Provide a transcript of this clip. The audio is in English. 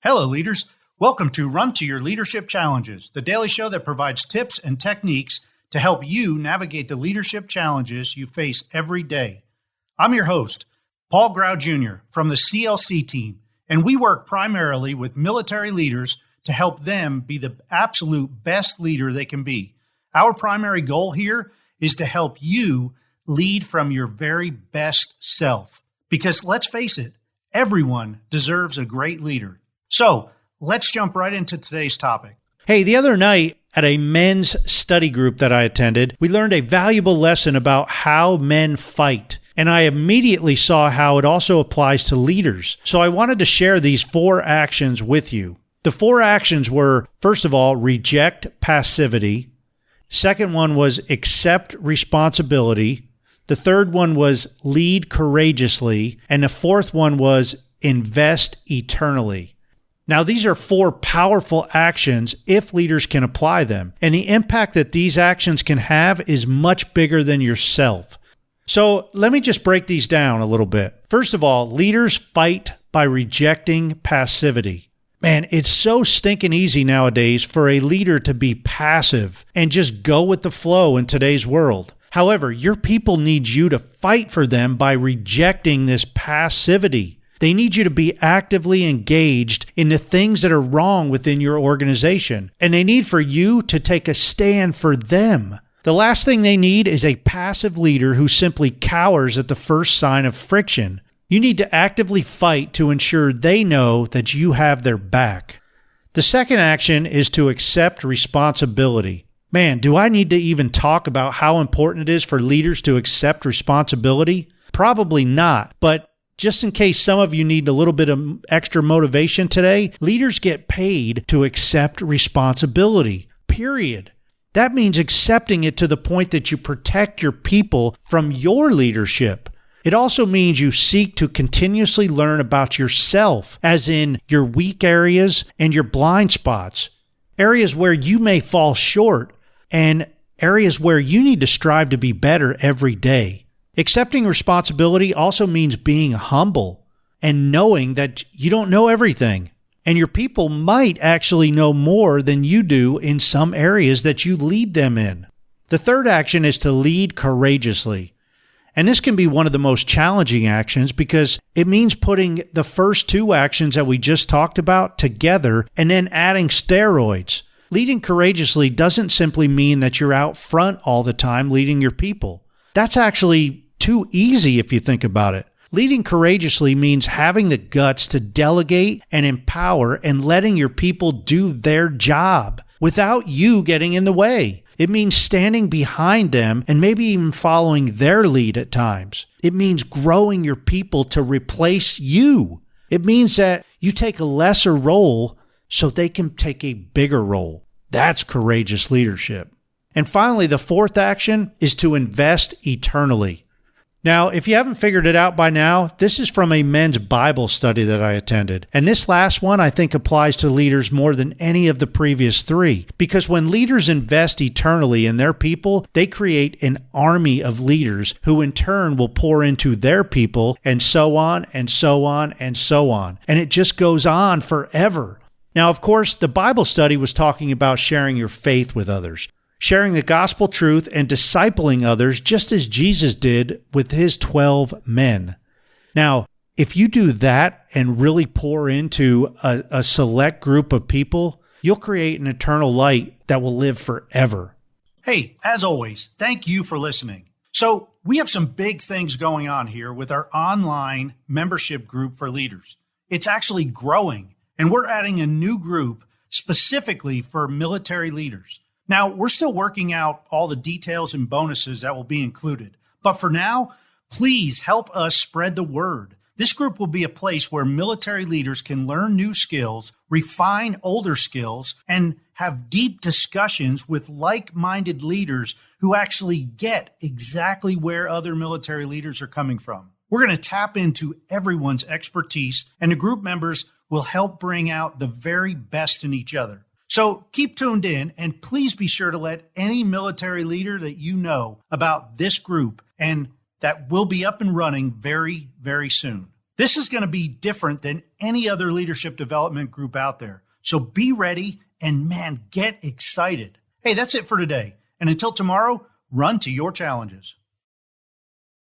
Hello, leaders. Welcome to Run to Your Leadership Challenges, the daily show that provides tips and techniques to help you navigate the leadership challenges you face every day. I'm your host, Paul Grau Jr. from the CLC Team, and we work primarily with military leaders to help them be the absolute best leader they can be. Our primary goal here is to help you lead from your very best self. Because let's face it, everyone deserves a great leader. So let's jump right into today's topic. Hey, the other night at a men's study group that I attended, we learned a valuable lesson about how men fight. And I immediately saw how it also applies to leaders. So I wanted to share these 4 actions with you. The 4 actions were, first of all, reject passivity. Second one was accept responsibility. The third one was lead courageously. And the fourth one was invest eternally. Now, these are 4 powerful actions if leaders can apply them. And the impact that these actions can have is much bigger than yourself. So let me just break these down a little bit. First of all, leaders fight by rejecting passivity. Man, it's so stinking easy nowadays for a leader to be passive and just go with the flow in today's world. However, your people need you to fight for them by rejecting this passivity. They need you to be actively engaged in the things that are wrong within your organization, and they need for you to take a stand for them. The last thing they need is a passive leader who simply cowers at the first sign of friction. You need to actively fight to ensure they know that you have their back. The second action is to accept responsibility. Man, do I need to even talk about how important it is for leaders to accept responsibility? Probably not, but just in case some of you need a little bit of extra motivation today, leaders get paid to accept responsibility, period. That means accepting it to the point that you protect your people from your leadership. It also means you seek to continuously learn about yourself, as in your weak areas and your blind spots, areas where you may fall short, and areas where you need to strive to be better every day. Accepting responsibility also means being humble and knowing that you don't know everything. And your people might actually know more than you do in some areas that you lead them in. The third action is to lead courageously. And this can be one of the most challenging actions because it means putting the first 2 actions that we just talked about together and then adding steroids. Leading courageously doesn't simply mean that you're out front all the time leading your people. That's actually too easy if you think about it. Leading courageously means having the guts to delegate and empower and letting your people do their job without you getting in the way. It means standing behind them and maybe even following their lead at times. It means growing your people to replace you. It means that you take a lesser role so they can take a bigger role. That's courageous leadership. And finally, the fourth action is to invest eternally. Now, if you haven't figured it out by now, this is from a men's Bible study that I attended. And this last one, I think, applies to leaders more than any of the previous 3. Because when leaders invest eternally in their people, they create an army of leaders who in turn will pour into their people, and so on, and so on, and so on. And it just goes on forever. Now, of course, the Bible study was talking about sharing your faith with others, sharing the gospel truth and discipling others just as Jesus did with his 12 men. Now, if you do that and really pour into a select group of people, you'll create an eternal light that will live forever. Hey, as always, thank you for listening. So we have some big things going on here with our online membership group for leaders. It's actually growing, and we're adding a new group specifically for military leaders. Now, we're still working out all the details and bonuses that will be included. But for now, please help us spread the word. This group will be a place where military leaders can learn new skills, refine older skills, and have deep discussions with like-minded leaders who actually get exactly where other military leaders are coming from. We're going to tap into everyone's expertise, and the group members will help bring out the very best in each other. So keep tuned in, and please be sure to let any military leader that you know about this group, and that will be up and running very, very soon. This is going to be different than any other leadership development group out there. So be ready and man, get excited. Hey, that's it for today. And until tomorrow, run to your challenges.